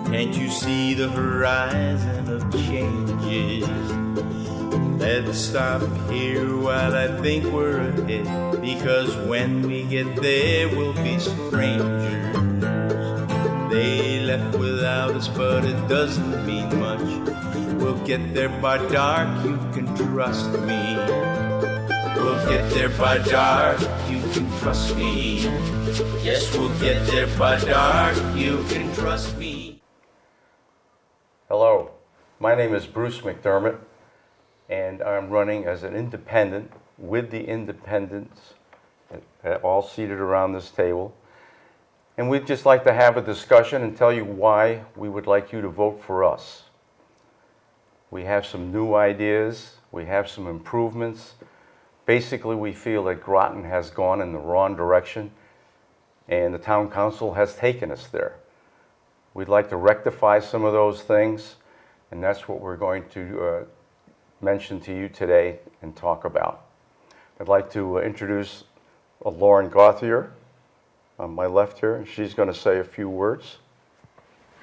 Can't you see the horizon of changes? Let's stop here while I think we're ahead, because when we get there we'll be strangers. They left without us, but it doesn't mean much. We'll get there by dark, you can trust me. We'll get there by dark, you can trust me. Yes, we'll get there by dark, you can trust me. Hello, my name is Bruce McDermott, and I'm running as an independent with the independents, all seated around this table. And we'd just like to have a discussion and tell you why we would like you to vote for us. We have some new ideas, we have some improvements. Basically, we feel that Groton has gone in the wrong direction, and the town council has taken us there. We'd like to rectify some of those things, and that's what we're going to mention to you today and talk about. I'd like to introduce Lauren Gauthier on my left here, and she's going to say a few words.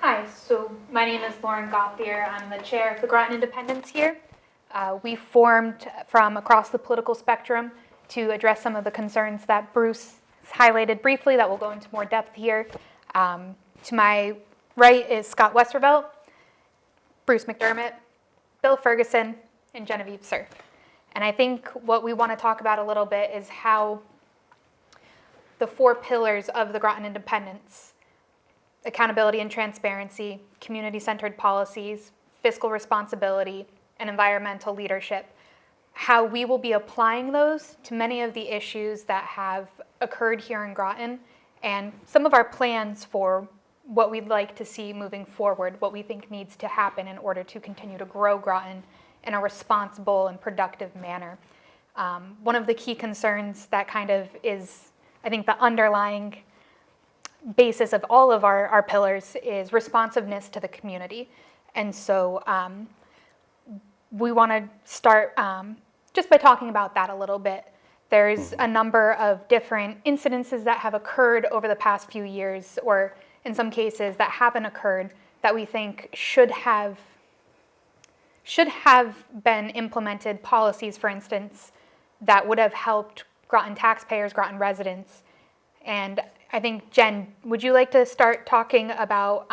Hi, so my name is Lauren Gauthier. I'm the chair of the Groton Independents here. We formed from across the political spectrum to address some of the concerns that Bruce highlighted briefly that we'll go into more depth here. To my right is Scott Westervelt, Bruce McDermott, Bill Furgueson, and Genevieve Cerf. And I think what we want to talk about a little bit is how the four pillars of the Groton Independents, accountability and transparency, community-centered policies, fiscal responsibility, and environmental leadership, how we will be applying those to many of the issues that have occurred here in Groton, and some of our plans for what we'd like to see moving forward, what we think needs to happen in order to continue to grow Groton in a responsible and productive manner. One of the key concerns that kind of is, I think, the underlying basis of all of our pillars is responsiveness to the community. And so we want to start just by talking about that a little bit. There's a number of different incidences that have occurred over the past few years, or in some cases that haven't occurred, that we think should have been implemented policies, for instance, that would have helped Groton taxpayers, Groton residents. And I think, Jen, would you like to start talking about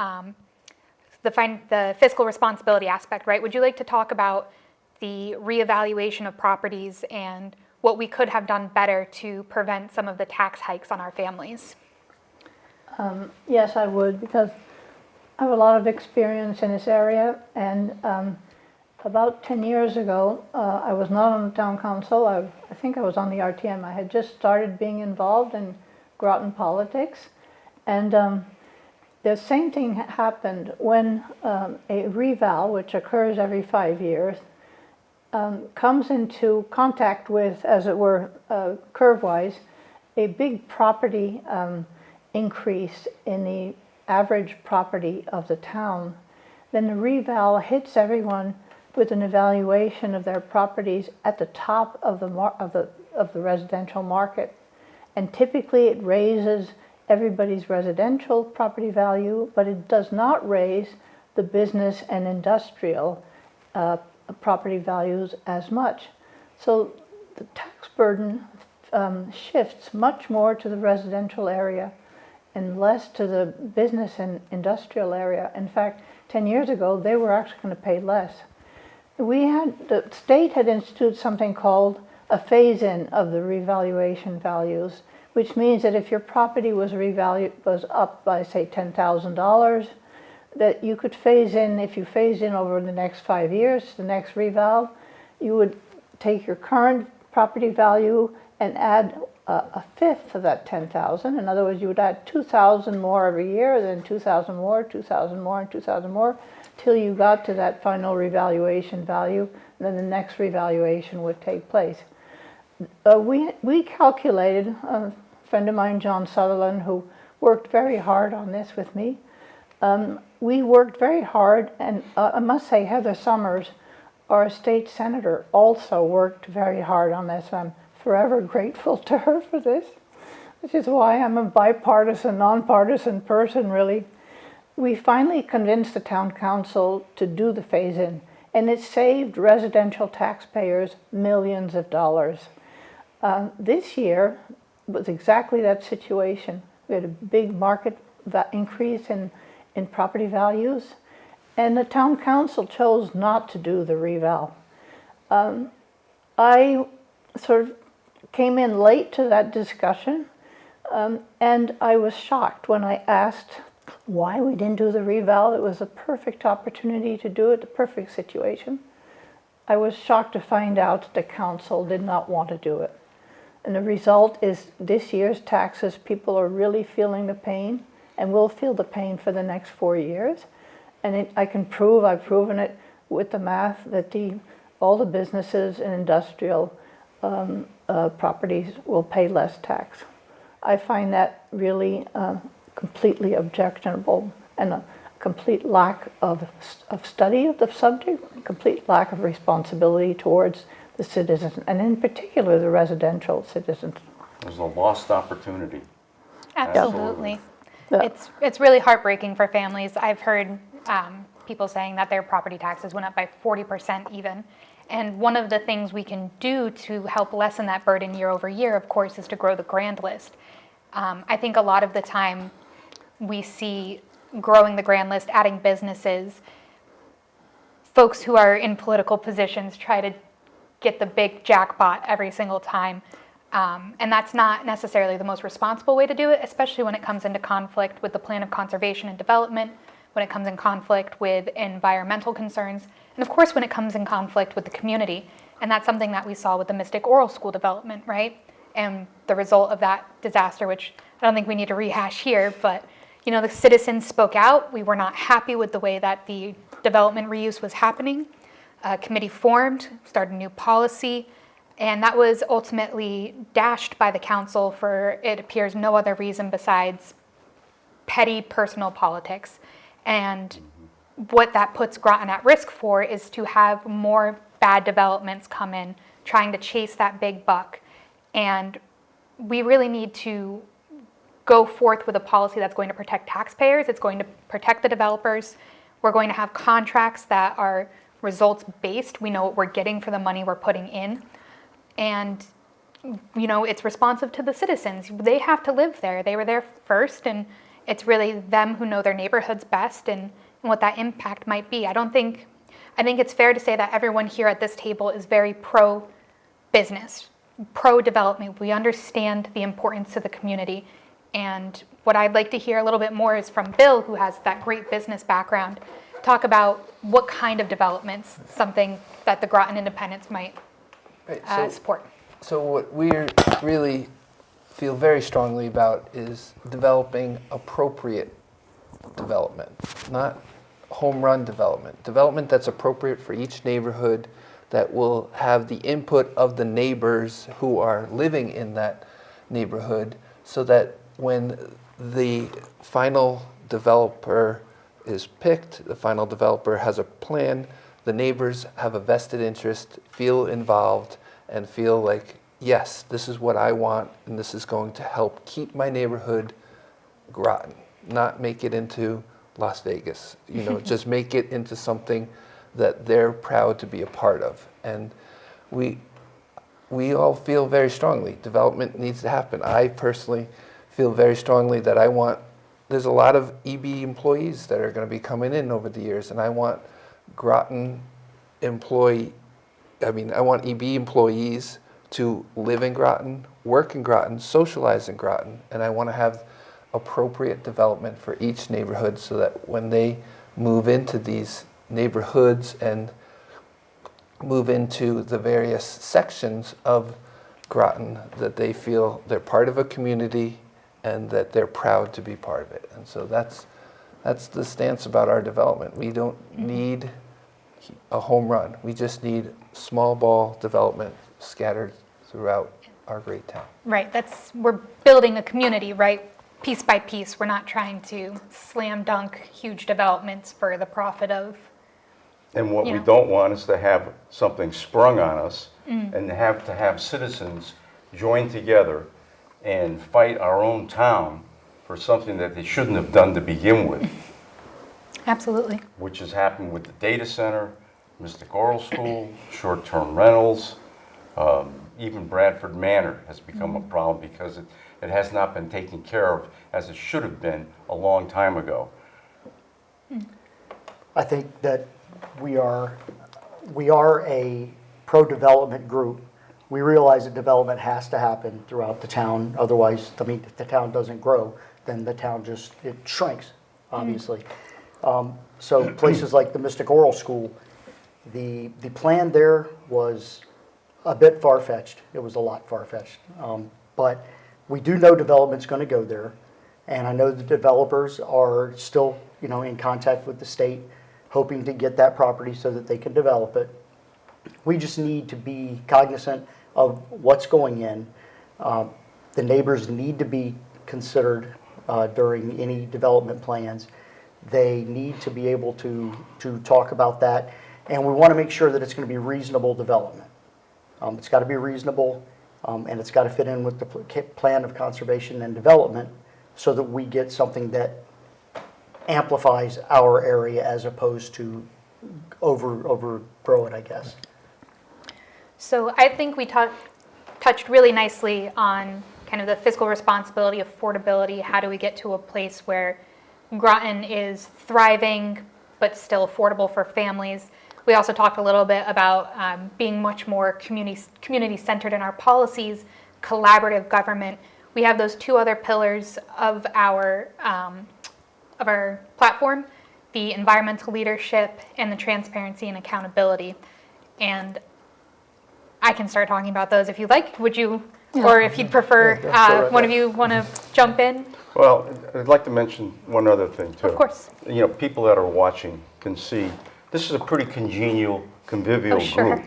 the fiscal responsibility aspect, right? Would you like to talk about the reevaluation of properties and what we could have done better to prevent some of the tax hikes on our families? Yes, I would, because I have a lot of experience in this area, and about 10 years ago, I was not on the town council. I think I was on the RTM. I had just started being involved in Groton politics, and the same thing happened when a reval, which occurs every 5 years, comes into contact with, as it were, curve-wise, a big property increase in the average property of the town. Then the reval hits everyone with an evaluation of their properties at the top of the residential market. And typically it raises everybody's residential property value, but it does not raise the business and industrial property values as much. So the tax burden shifts much more to the residential area and less to the business and industrial area. In fact, 10 years ago, they were actually going to pay less. The state had instituted something called a phase-in of the revaluation values, which means that if your property was up by, say, $10,000, that you could phase in, if you phase in over the next 5 years, the next reval, you would take your current property value and add a fifth of that 10,000. In other words, you would add 2,000 more every year, then 2,000 more, 2,000 more, and 2,000 more, till you got to that final revaluation value, and then the next revaluation would take place. We calculated, a friend of mine, John Sutherland, who worked very hard on this with me, we worked very hard, and I must say Heather Summers, our state senator, also worked very hard on this. I'm forever grateful to her for this, which is why I'm a bipartisan, nonpartisan person, really. we finally convinced the town council to do the phase-in, and it saved residential taxpayers millions of dollars. This year was exactly that situation. We had a big market increase in property values, and the town council chose not to do the reval. I sort of came in late to that discussion, and I was shocked when I asked why we didn't do the reval. It was a perfect opportunity to do it, the perfect situation. I was shocked to find out the council did not want to do it. And the result is this year's taxes, people are really feeling the pain and will feel the pain for the next 4 years. And I've proven it with the math, that all the businesses and industrial properties will pay less tax. I find that really completely objectionable, and a complete lack of study of the subject, a complete lack of responsibility towards the citizens, and in particular the residential citizens. There's a lost opportunity. Absolutely. Yeah. It's really heartbreaking for families. I've heard people saying that their property taxes went up by 40% even. And one of the things we can do to help lessen that burden year over year, of course, is to grow the grand list. I think a lot of the time we see growing the grand list, adding businesses, folks who are in political positions try to get the big jackpot every single time. And that's not necessarily the most responsible way to do it, especially when it comes into conflict with the plan of conservation and development, when it comes in conflict with environmental concerns, and of course when it comes in conflict with the community. And that's something that we saw with the Mystic Oral School development, right? And the result of that disaster, which I don't think we need to rehash here, but the citizens spoke out. We were not happy with the way that the development reuse was happening. A committee formed, started a new policy, and that was ultimately dashed by the council for, it appears, no other reason besides petty personal politics. And what that puts Groton at risk for is to have more bad developments come in, trying to chase that big buck. And we really need to go forth with a policy that's going to protect taxpayers, it's going to protect the developers. We're going to have contracts that are results-based. We know what we're getting for the money we're putting in. And, it's responsive to the citizens. They have to live there. They were there first, and it's really them who know their neighborhoods best and what that impact might be. I think it's fair to say that everyone here at this table is very pro-business, pro-development. We understand the importance to the community. And what I'd like to hear a little bit more is from Bill, who has that great business background, talk about what kind of developments, something that the Groton Independents might support. So what we really feel very strongly about is developing appropriate development, not home run development that's appropriate for each neighborhood, that will have the input of the neighbors who are living in that neighborhood, so that when the final developer is picked, the final developer has a plan, the neighbors have a vested interest, feel involved, and feel like, yes, this is what I want, and this is going to help keep my neighborhood Groton, not make it into Las Vegas. Just make it into something that they're proud to be a part of. And we all feel very strongly development needs to happen. I personally feel very strongly that there's a lot of EB employees that are going to be coming in over the years, and I want I want EB employees to live in Groton, work in Groton, socialize in Groton, and I want to have appropriate development for each neighborhood, so that when they move into these neighborhoods and move into the various sections of Groton, that they feel they're part of a community and that they're proud to be part of it. And so that's the stance about our development. We don't need a home run. We just need small ball development scattered throughout our great town. Right, we're building a community, right? Piece by piece. We're not trying to slam dunk huge developments for the profit of. And what we don't want is to have something sprung on us and have to have citizens join together and fight our own town for something that they shouldn't have done to begin with. Absolutely. which has happened with the data center, Mystic Oral School, short-term rentals. Even Bradford Manor has become a problem because it has not been taken care of as it should have been a long time ago. I think that we are a pro-development group. We realize that development has to happen throughout the town. Otherwise, I mean, if the town doesn't grow, then the town it shrinks, obviously. So places like the Mystic Oral School, the plan there was a bit far-fetched. It was a lot far-fetched. But we do know development's going to go there. And I know the developers are still, in contact with the state, hoping to get that property so that they can develop it. We just need to be cognizant of what's going in. The neighbors need to be considered during any development plans. They need to be able to talk about that. And we want to make sure that it's going to be reasonable development. It's got to be reasonable, and it's got to fit in with the plan of conservation and development so that we get something that amplifies our area as opposed to overgrow it, I guess. So I think we touched really nicely on kind of the fiscal responsibility, affordability. How do we get to a place where Groton is thriving but still affordable for families? We also talked a little bit about being much more community-centered in our policies, collaborative government. We have those two other pillars of our platform, the environmental leadership and the transparency and accountability. And I can start talking about those if you like. Would you, or if you'd prefer, one of you want to jump in? Well, I'd like to mention one other thing too. Of course. People that are watching can see this is a pretty congenial, convivial sure.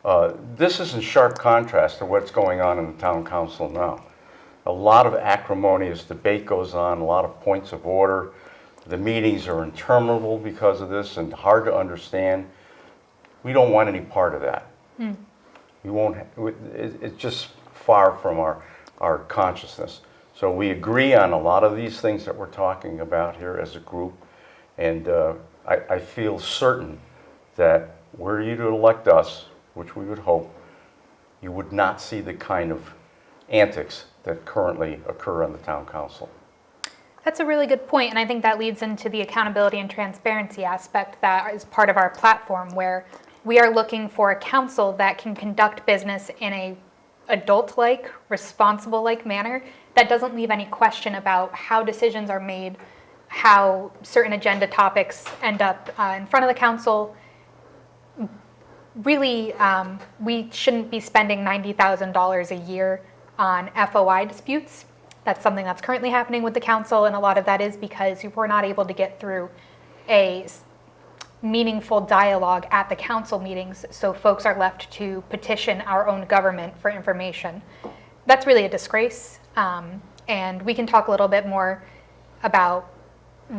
group. This is in sharp contrast to what's going on in the town council now. A lot of acrimonious debate goes on, a lot of points of order. The meetings are interminable because of this and hard to understand. We don't want any part of that. We won't. It's just far from our consciousness. So we agree on a lot of these things that we're talking about here as a group, and I feel certain that were you to elect us, which we would hope, you would not see the kind of antics that currently occur on the town council. That's a really good point, and I think that leads into the accountability and transparency aspect that is part of our platform, where we are looking for a council that can conduct business in a adult-like, responsible-like manner that doesn't leave any question about how decisions are made, how certain agenda topics end up in front of the council. Really, we shouldn't be spending $90,000 a year on FOI disputes. That's something that's currently happening with the council, and a lot of that is because we're not able to get through a meaningful dialogue at the council meetings, so folks are left to petition our own government for information. That's really a disgrace, and we can talk a little bit more about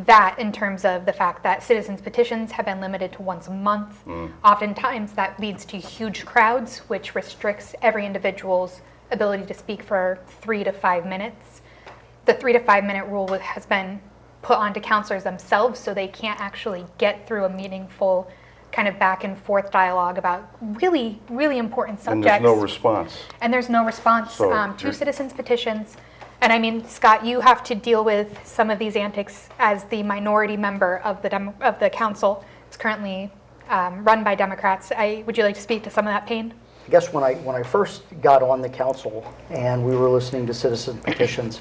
that in terms of the fact that citizens' petitions have been limited to once a month. Oftentimes that leads to huge crowds, which restricts every individual's ability to speak for 3 to 5 minutes. The 3 to 5 minute rule has been put onto counselors themselves, so they can't actually get through a meaningful kind of back and forth dialogue about really, really important subjects. And there's no response. And there's no response So to citizens' petitions. And I mean, Scott, you have to deal with some of these antics as the minority member of the council. It's currently run by Democrats. Would you like to speak to some of that pain? I guess when I first got on the council and we were listening to citizen petitions,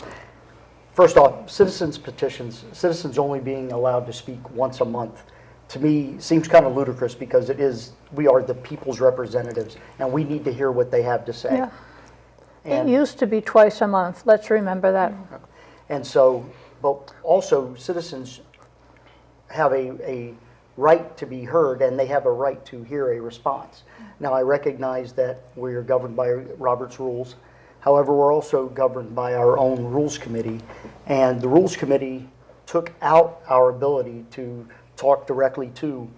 first off, citizens only being allowed to speak once a month, to me seems kind of ludicrous because we are the people's representatives and we need to hear what they have to say. Yeah. And It used to be twice a month. Let's remember that. And so, but also citizens have a right to be heard and they have a right to hear a response. Now, I recognize that we are governed by Robert's rules. However, we're also governed by our own rules committee. And the rules committee took out our ability to talk directly to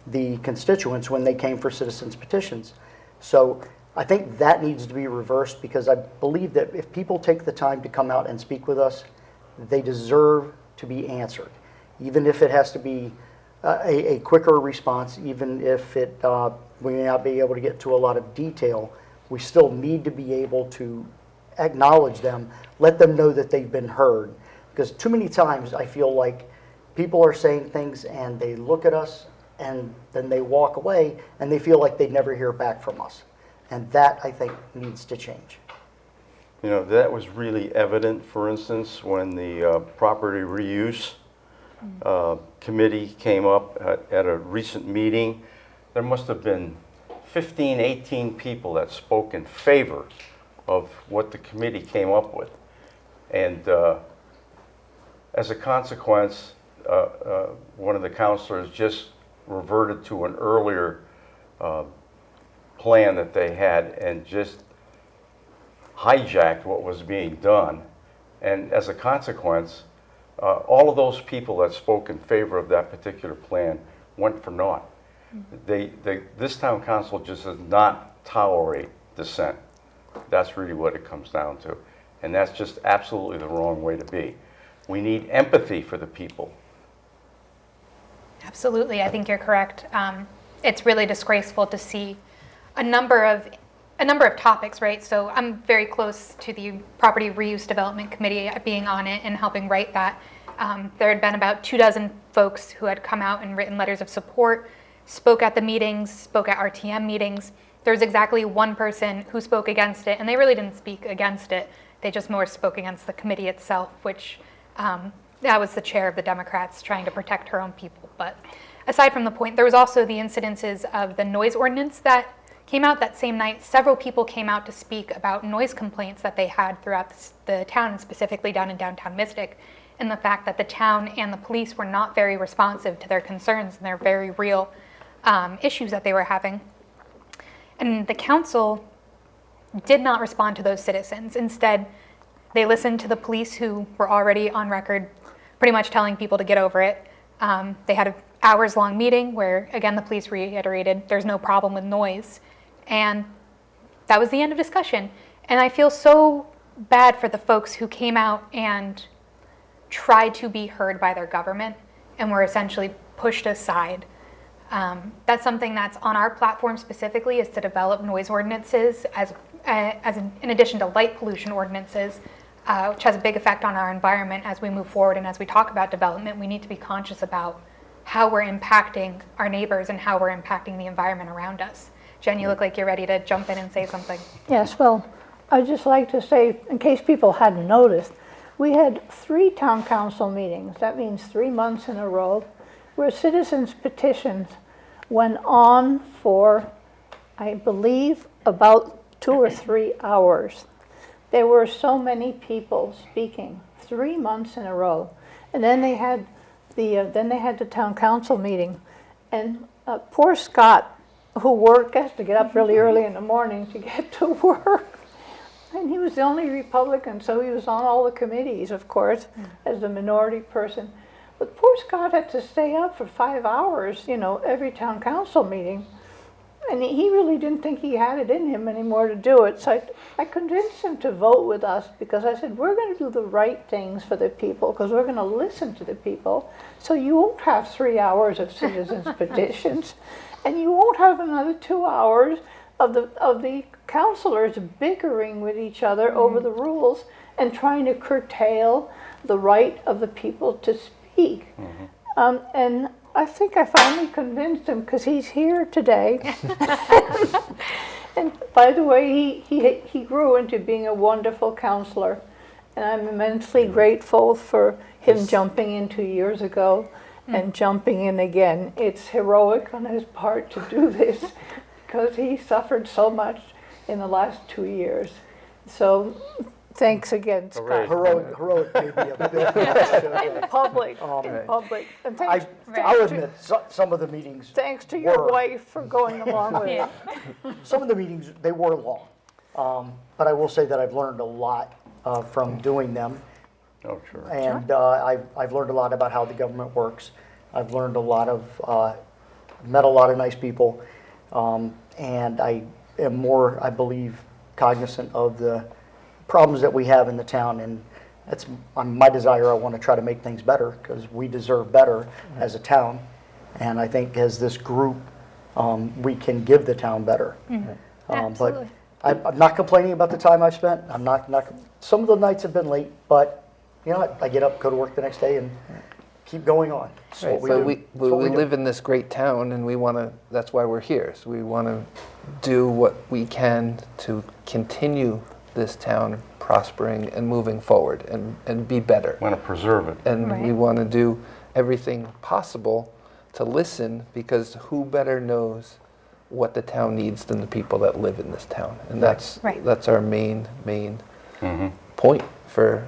the constituents when they came for citizens petitions. So I think that needs to be reversed because I believe that if people take the time to come out and speak with us, they deserve to be answered. even if it has to be a quicker response, even if we may not be able to get to a lot of detail, we still need to be able to acknowledge them, let them know that they've been heard. Because too many times I feel like people are saying things and they look at us and then they walk away and they feel like they never hear back from us. And that, I think, needs to change. You know, that was really evident, for instance, when the property reuse committee came up at a recent meeting. There must have been 15, 18 people that spoke in favor of what the committee came up with. And as a consequence, one of the counselors just reverted to an earlier plan that they had and just hijacked what was being done. And as a consequence, all of those people that spoke in favor of that particular plan went for naught. This town council just does not tolerate dissent. That's really what it comes down to. And that's just absolutely the wrong way to be. We need empathy for the people. Absolutely, I think you're correct. It's really disgraceful to see a number of topics, right? So I'm very close to the Property Reuse Development Committee, being on it and helping write that. There had been about 24 folks who had come out and written letters of support, spoke at the meetings, spoke at RTM meetings. There was exactly one person who spoke against it, and they really didn't speak against it. They just more spoke against the committee itself, which that was the chair of the Democrats trying to protect her own people. But aside from the point, there was also the incidences of the noise ordinance that came out that same night. Several people came out to speak about noise complaints that they had throughout the town, and specifically down in downtown Mystic, and the fact that the town and the police were not very responsive to their concerns and their very real issues that they were having. And the council did not respond to those citizens. Instead, they listened to the police, who were already on record pretty much telling people to get over it. They had an hours-long meeting where, again, the police reiterated there's no problem with noise. And that was the end of discussion. And I feel so bad for the folks who came out and tried to be heard by their government and were essentially pushed aside. That's something that's on our platform specifically, is to develop noise ordinances in addition to light pollution ordinances, which has a big effect on our environment as we move forward. And as we talk about development, we need to be conscious about how we're impacting our neighbors and how we're impacting the environment around us. Jen, you look like you're ready to jump in and say something. Yes, well, I'd just like to say, in case people hadn't noticed, we had 3 town council meetings. That means 3 months in a row, where citizens' petitions went on for, I believe, about 2 or 3 hours. There were so many people speaking, 3 months in a row. And then they had the town council meeting. And poor Scott, who has to get up really early in the morning to get to work. And he was the only Republican, so he was on all the committees, of course, as the minority person. But poor Scott had to stay up for 5 hours, every town council meeting. And he really didn't think he had it in him anymore to do it. So I convinced him to vote with us, because I said, we're going to do the right things for the people, because we're going to listen to the people. So you won't have 3 hours of citizens' petitions, and you won't have another 2 hours of the councilors bickering with each other over the rules and trying to curtail the right of the people to speak. And I think I finally convinced him, because he's here today. And by the way, he grew into being a wonderful counselor, and I'm immensely grateful for him jumping in 2 years ago and jumping in again. It's heroic on his part to do this, because he suffered so much in the last 2 years. So thanks again, Scott. Heroic maybe a bit. In public. And thanks, I'll admit, some of the meetings thanks to your were- wife for going along with it. Some of the meetings, they were long. But I will say that I've learned a lot from doing them. Oh, sure. And I've learned a lot about how the government works. I've learned a lot met a lot of nice people. And I am more, I believe, cognizant of the problems that we have in the town. And That's my desire. I want to try to make things better because we deserve better as a town. And I think as this group, we can give the town better. Absolutely. But I'm not complaining about the time I've spent. I'm not, some of the nights have been late, but you know what? I get up, go to work the next day and keep going on. It's Right, what we but do. we It's what do. live in this great town, and we want to. That's why we're here. So we want to do what we can to continue this town prospering and moving forward, and be better. Want to preserve it. And we Right. want to do everything possible to listen, because who better knows what the town needs than the people that live in this town? And that's Right. that's our main point for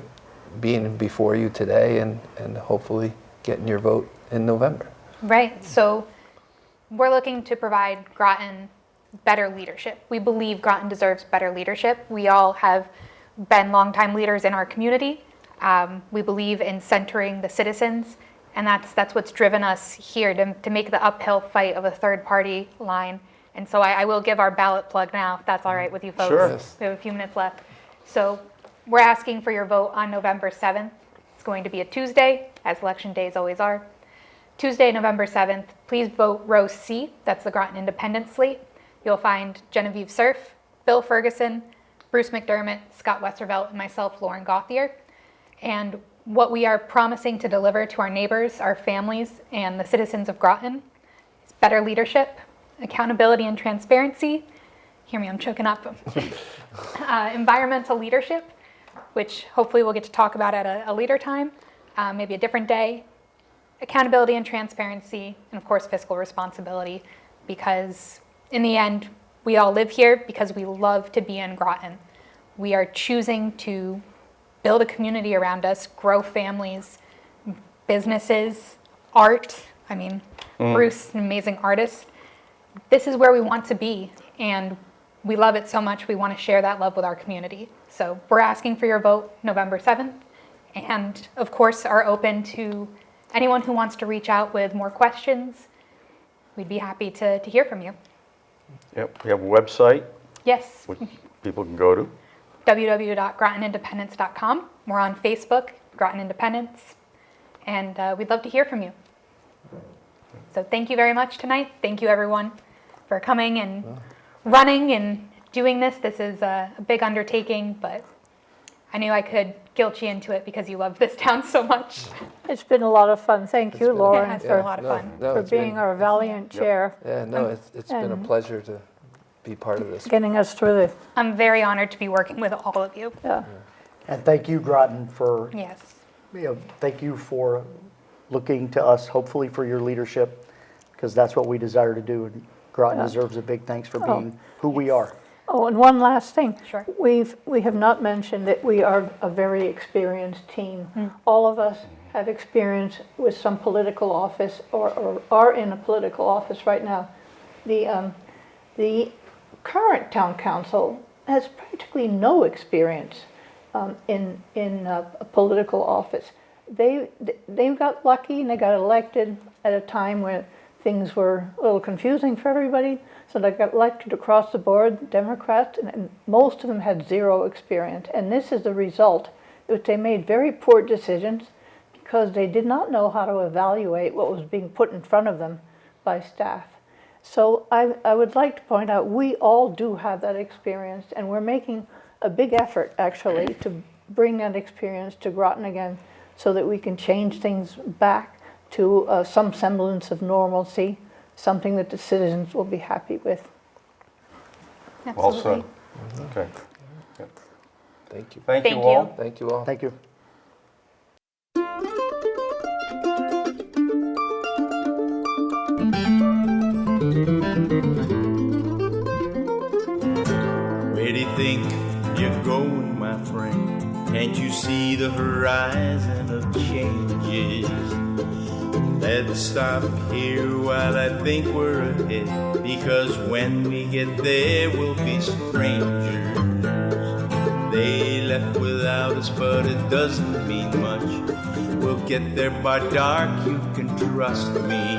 being before you today, and hopefully getting your vote in November. Right. So we're looking to provide Groton better leadership. We believe Groton deserves better leadership. We all have been longtime leaders in our community. We believe in centering the citizens, and that's what's driven us here to make the uphill fight of a third party line. And so I will give our ballot plug now, if that's all right with you folks. Sure. Yes. We have a few minutes left. So we're asking for your vote on November 7th. It's going to be a Tuesday, as election days always are. Tuesday, November 7th, please vote row C. That's the Groton Independent slate. You'll find Genevieve Cerf, Bill Furgueson, Bruce McDermott, Scott Westervelt, and myself, Lauren Gauthier. And what we are promising to deliver to our neighbors, our families, and the citizens of Groton is better leadership, accountability and transparency. Hear me, I'm choking up. Environmental leadership, which hopefully we'll get to talk about at a later time, maybe a different day. Accountability and transparency, and of course fiscal responsibility, because in the end, we all live here because we love to be in Groton. We are choosing to build a community around us, grow families, businesses, art. I mean, Bruce, an amazing artist. This is where we want to be, and we love it so much we want to share that love with our community. So we're asking for your vote November 7th, and of course are open to anyone who wants to reach out with more questions. We'd be happy to hear from you. Yep, we have a website Yes, which people can go to. www.grotonindependence.com. We're on Facebook, Groton Independence, and we'd love to hear from you. So thank you very much tonight. Thank you everyone for coming and running and doing this. This is a big undertaking, but I knew I could guilt you into it because you love this town so much. It's been a lot of fun. Thank you, been- Lauren, Yeah, it's been for a lot of fun. for it's being been- our valiant chair, Yeah, no, it's been a and- pleasure to be part of this. getting us through this. I'm very honored to be working with all of you. Yeah. And thank you, Groton, for, Yes. thank you for looking to us, hopefully for your leadership, because that's what we desire to do. And Groton deserves a big thanks for being who we are. Oh, and one last thing. Sure. We have not mentioned that we are a very experienced team. All of us have experience with some political office or are in a political office right now. The current town council has practically no experience in a political office. They got lucky and they got elected at a time when things were a little confusing for everybody. So they got elected across the board, Democrats, and most of them had zero experience. And this is the result, that they made very poor decisions because they did not know how to evaluate what was being put in front of them by staff. So I would like to point out, we all do have that experience, and we're making a big effort, actually, to bring that experience to Groton again so that we can change things back to some semblance of normalcy, something that the citizens will be happy with. Well Absolutely. said. Okay. Thank you. Thank you Thank all. you. Thank you all. Thank you. Where do you think you're going, my friend? Can't you see the horizon of changes? Let's stop here while I think we're ahead, because when we get there we'll be strangers. They left without us, but it doesn't mean much. We'll get there by dark, you can trust me.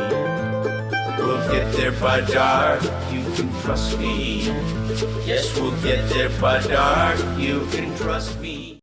We'll get there by dark, you can trust me. Yes, we'll get there by dark, you can trust me.